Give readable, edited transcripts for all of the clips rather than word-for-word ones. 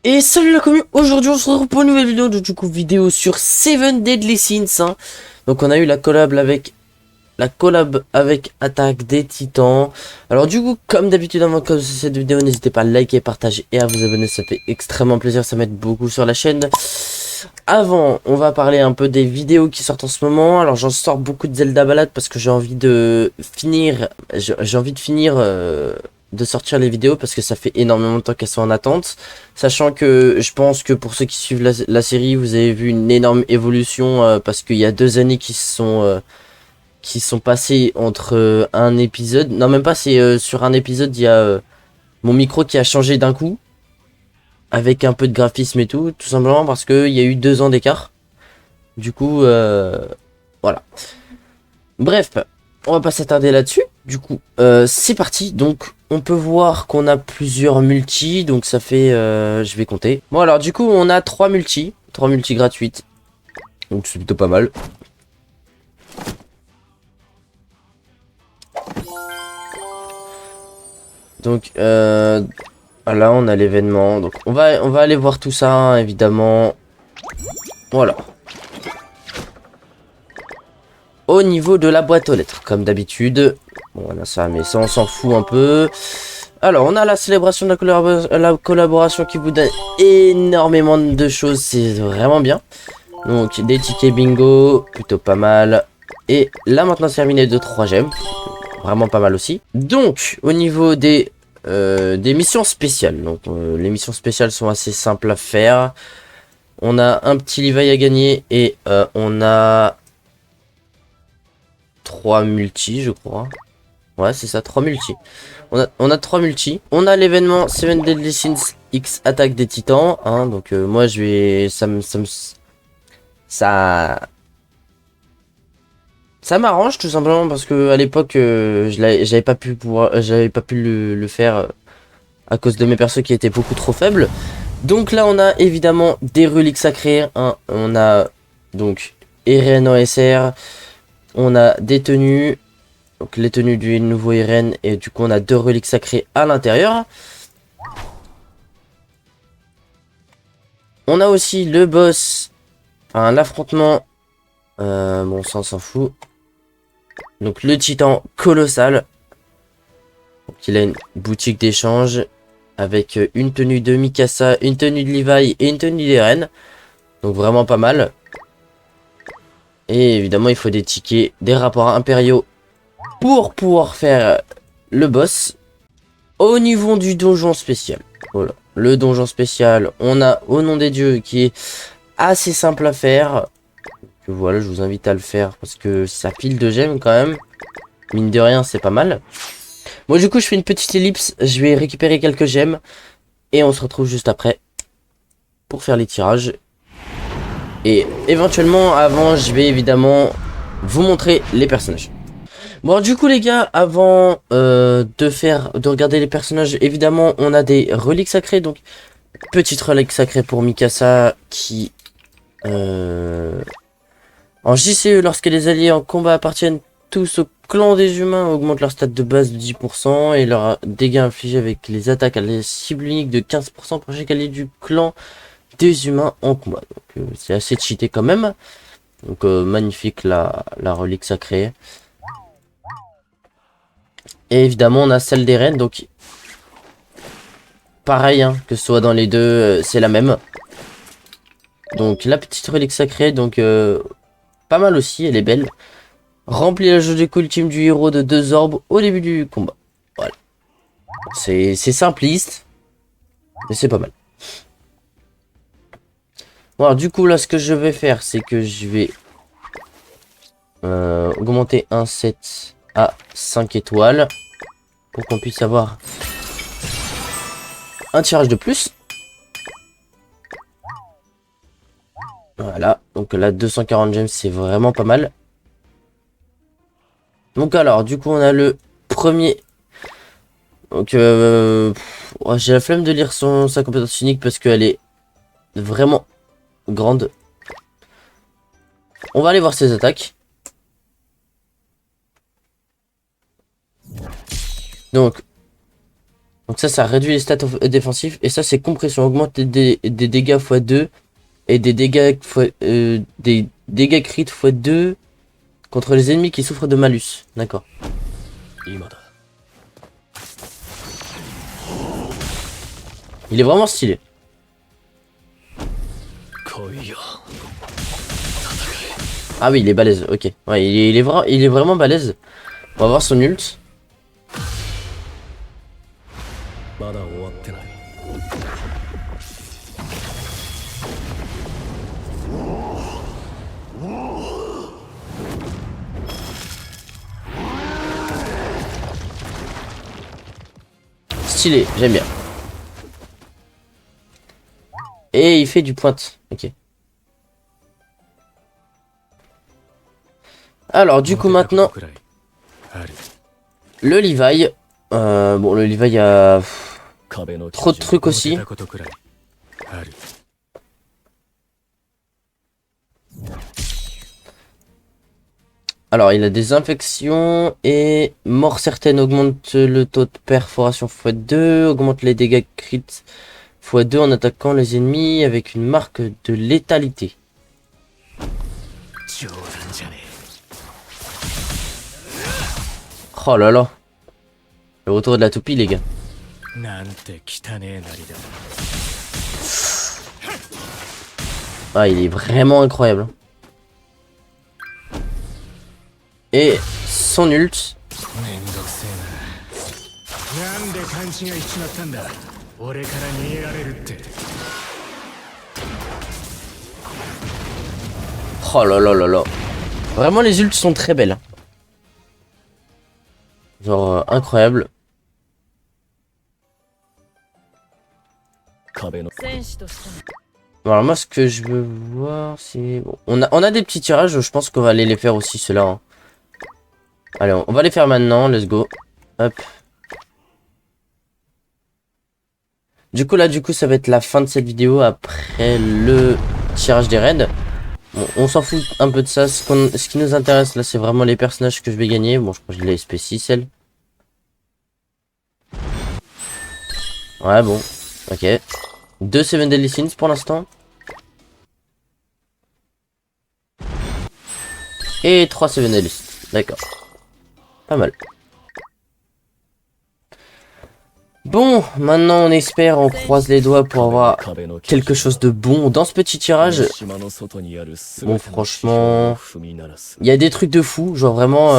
Et salut la commu, aujourd'hui on se retrouve pour une nouvelle vidéo, vidéo sur Seven Deadly Sins, hein. Donc on a eu la collab avec Attaque des Titans. Alors du coup, comme d'habitude avant de commencer cette vidéo, n'hésitez pas à liker, partager et à vous abonner, ça fait extrêmement plaisir, ça m'aide beaucoup sur la chaîne. Avant, on va parler un peu des vidéos qui sortent en ce moment. Alors j'en sors beaucoup de Zelda Ballade parce que j'ai envie de finir, de sortir les vidéos parce que ça fait énormément de temps qu'elles sont en attente. Sachant que je pense que pour ceux qui suivent la série, vous avez vu une énorme évolution parce qu'il y a 2 années qui sont passées entre un épisode. Non, même pas, c'est sur un épisode, il y a mon micro qui a changé d'un coup avec un peu de graphisme et tout simplement parce qu'il y a eu 2 ans d'écart. Du coup, voilà. Bref, on va pas s'attarder là-dessus. Du coup, c'est parti. Donc, on peut voir qu'on a plusieurs multis. Donc, ça fait... je vais compter. Bon, alors, du coup, on a 3 multis. 3 multis gratuites. Donc, c'est plutôt pas mal. Donc, là, on a l'événement. Donc, on va aller voir tout ça, hein, évidemment. Voilà. Au niveau de la boîte aux lettres, comme d'habitude. Bon, on a ça, mais ça, on s'en fout un peu. Alors, on a la célébration de la collaboration qui vous donne énormément de choses. C'est vraiment bien. Donc, des tickets bingo, plutôt pas mal. Et là, maintenant, terminé de 3 gemmes. Vraiment pas mal aussi. Donc, au niveau des missions spéciales. Donc, les missions spéciales sont assez simples à faire. On a un petit Levi à gagner et on a 3 multis, je crois. Ouais, c'est ça, 3 multis. On a 3 multis. On a l'événement Seven Deadly Sins X Attaque des Titans. Hein, donc moi, je vais... Ça m'arrange tout simplement parce que à l'époque, j'avais pas pu le faire à cause de mes persos qui étaient beaucoup trop faibles. Donc là, on a évidemment des reliques sacrées. Hein. On a donc Eren OSR. On a des tenues. Donc les tenues du nouveau Eren. Et du coup, on a 2 reliques sacrées à l'intérieur. On a aussi le boss. Enfin, un affrontement. Bon, ça, on s'en fout. Donc le titan colossal. Donc, il a une boutique d'échange. Avec une tenue de Mikasa, une tenue de Levi et une tenue d'Eren. Donc vraiment pas mal. Et évidemment, il faut des tickets, des rapports impériaux pour pouvoir faire le boss. Au niveau du donjon spécial. Voilà. Le donjon spécial, on a Au nom des dieux qui est assez simple à faire. Que voilà, je vous invite à le faire parce que ça pile de gemmes quand même. Mine de rien, c'est pas mal. Bon, du coup, je fais une petite ellipse. Je vais récupérer quelques gemmes. Et on se retrouve juste après pour faire les tirages. Et éventuellement, avant, je vais évidemment vous montrer les personnages. Bon, du coup, les gars, avant de regarder les personnages, évidemment, on a des reliques sacrées. Donc, petite relique sacrée pour Mikasa qui... en JCE, lorsque les alliés en combat appartiennent tous au clan des humains, augmente leur stat de base de 10% et leur dégâts infligés avec les attaques à la cible unique de 15% pour chaque allié du clan des humains en combat. Donc, c'est assez cheaté quand même. Donc, magnifique la relique sacrée. Et évidemment, on a celle des reines. Donc, pareil, hein, que ce soit dans les deux, c'est la même. Donc, la petite relique sacrée, donc, pas mal aussi, elle est belle. Remplit la jauge d'écho ultime du héros de 2 orbes au début du combat. Voilà. C'est simpliste, mais c'est pas mal. Bon, alors, du coup, là, ce que je vais faire, c'est que je vais augmenter un set à 5 étoiles pour qu'on puisse avoir un tirage de plus. Voilà, donc là 240 gemmes c'est vraiment pas mal. Donc alors du coup on a le premier. Donc ouais, j'ai la flemme de lire sa compétence unique parce qu'elle est vraiment grande. On va aller voir ses attaques. Donc Donc ça réduit les stats défensifs. Et ça, c'est compression. Augmente des dégâts x2 et des dégâts des dégâts crit x2 contre les ennemis qui souffrent de malus. D'accord. Il est vraiment stylé. Ah oui, il est balèze, ok. Ouais, il est vraiment balèze. On va voir son ult. Stylé, j'aime bien. Et il fait du pointe, ok. Alors du coup maintenant, le Levi. Bon, le Levi a trop de trucs aussi. Alors il a des infections et mort certaine augmente le taux de perforation x2, augmente les dégâts crit x2 en attaquant les ennemis avec une marque de létalité. Oh là là. Le retour de la toupie, les gars. Ah, il est vraiment incroyable. Et son ult. Oh là là là là. Vraiment, les ults sont très belles. Genre, incroyable. Alors moi, ce que je veux voir, c'est... Bon, on a des petits tirages, je pense qu'on va aller les faire aussi, ceux-là. Hein. Allez, on va les faire maintenant, let's go. Hop. Du coup, ça va être la fin de cette vidéo après le tirage des raids. Bon, on s'en fout un peu de ça. Ce qui nous intéresse, là, c'est vraiment les personnages que je vais gagner. Bon, je crois que je l'ai SP6, elle. Ouais, bon. Ok. 2 7 Deadly Sins pour l'instant. Et 3 7 Deadly Sins. D'accord. Pas mal. Bon, maintenant on espère, on croise les doigts pour avoir quelque chose de bon dans ce petit tirage. Bon, franchement, il y a des trucs de fou, genre vraiment...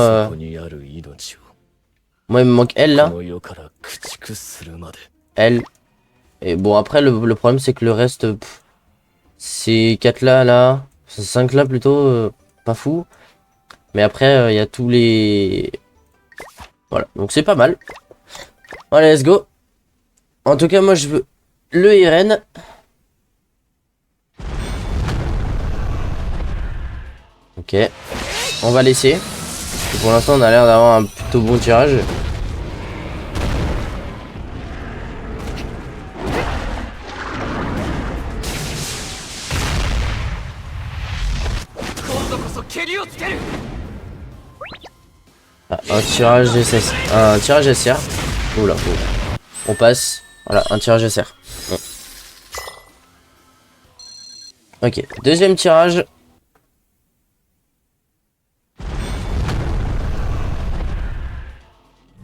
Moi, il me manque elle, là. Elle. Et bon, après, le problème, c'est que le reste... ces 4 là, ces 5 là plutôt, pas fou. Mais après, il y a tous les... Voilà, donc c'est pas mal. Allez, let's go. En tout cas, moi, je veux le Eren. Ok. On va laisser. Pour l'instant, on a l'air d'avoir un plutôt bon tirage. Ah, un tirage SR. Un tirage SR. Oula, oula. On passe. Voilà, un tirage SR. Bon. Ok, deuxième tirage.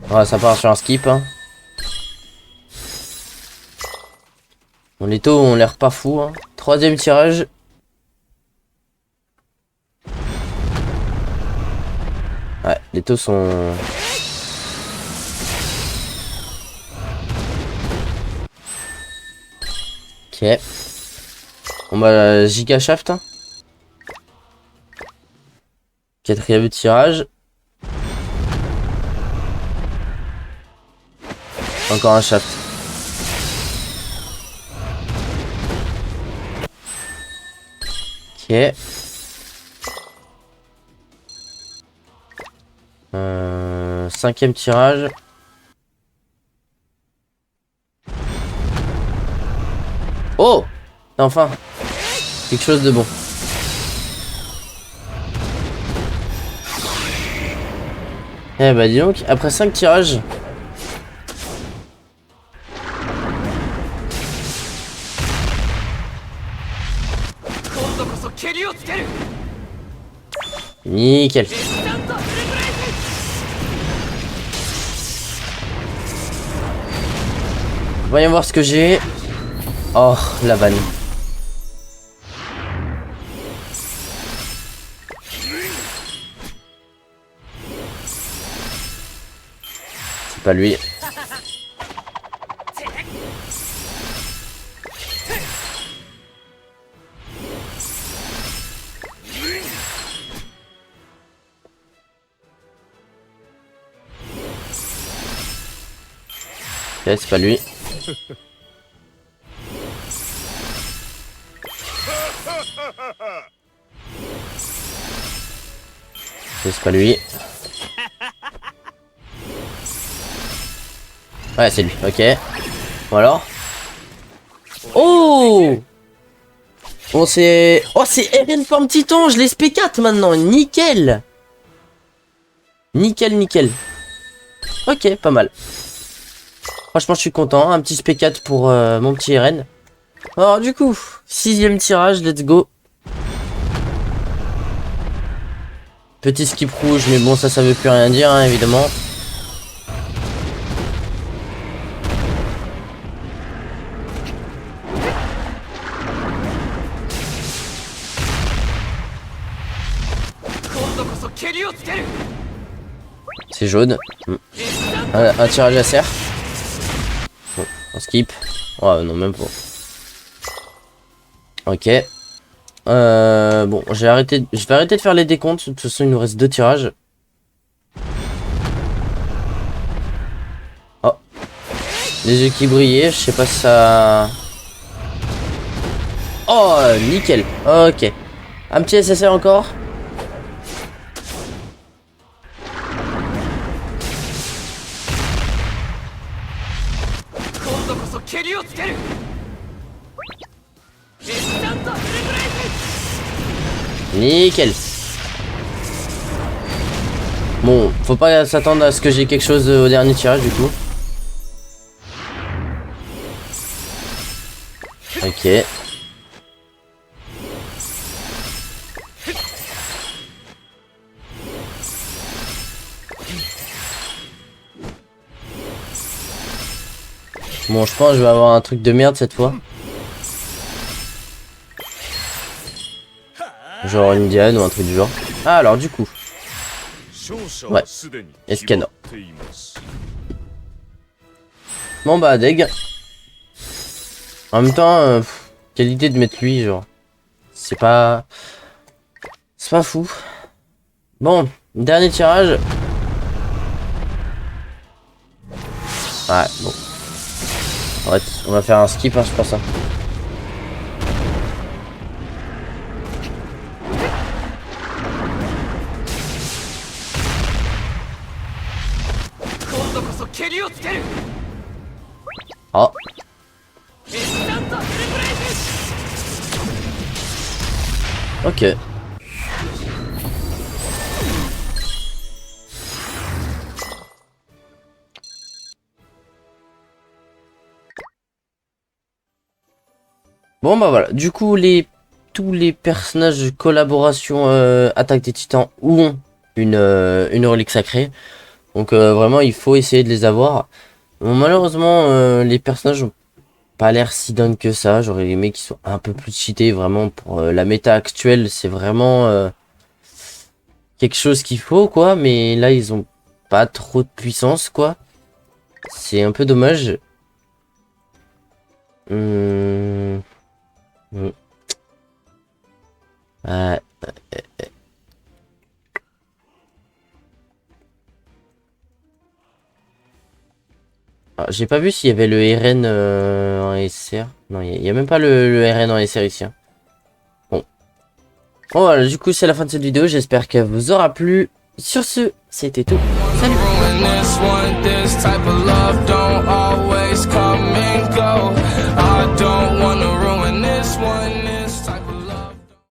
Voilà, ça part sur un skip. Hein. Bon, les taux ont l'air pas fous. Hein. Troisième tirage. Ouais, les taux sont... Ok. On va Giga Shaft. Hein. Quatrième tirage. Encore un shaft. Ok. Cinquième tirage. Oh! Enfin! Quelque chose de bon. Eh bah dis donc, après 5 tirages. Nickel. Voyons voir ce que j'ai. Oh, la vanne. C'est pas lui. Ok, c'est pas lui. C'est pas lui. Ouais, c'est lui. Ok. Bon alors. Oh. Bon, c'est... Oh, c'est RN forme Titan. Je l'ai SP4 maintenant. Nickel. Nickel, nickel. Ok, pas mal. Franchement, je suis content. Un petit SP4 pour mon petit RN. Alors, du coup, 6ème tirage. Let's go. Petit skip rouge, mais bon, ça veut plus rien dire, hein, évidemment. C'est jaune. Un tirage à serre. Bon, on skip. Oh non, même pas. Ok. Bon, je vais arrêter de faire les décomptes. De toute façon, il nous reste 2 tirages. Oh. Les yeux qui brillaient. Je sais pas si ça... Oh, nickel. Ok. Un petit SSR encore. Nickel. Bon, faut pas s'attendre à ce que j'ai quelque chose au dernier tirage du coup. Ok. Bon, je pense que je vais avoir un truc de merde cette fois. Genre une Diane ou un truc du genre. Ah, alors du coup. Ouais. Escanor. Bon bah, deg. En même temps, quelle idée de mettre lui, genre. C'est pas fou. Bon, dernier tirage. Ouais, bon. On va faire un skip, hein, je pense. Hein. Oh. Ok. Bon bah voilà, du coup tous les personnages de collaboration Attaque des Titans ont une relique sacrée. Donc vraiment il faut essayer de les avoir. Bon, malheureusement les personnages ont pas l'air si dingue que ça. J'aurais aimé qu'ils soient un peu plus cheatés vraiment pour la méta actuelle. C'est vraiment quelque chose qu'il faut quoi. Mais là ils ont pas trop de puissance quoi. C'est un peu dommage. J'ai pas vu s'il y avait le RN en SR. Non, il y a même pas le RN en SR ici. Hein. Bon. Bon voilà, du coup c'est la fin de cette vidéo. J'espère qu'elle vous aura plu. Sur ce, c'était tout. Salut.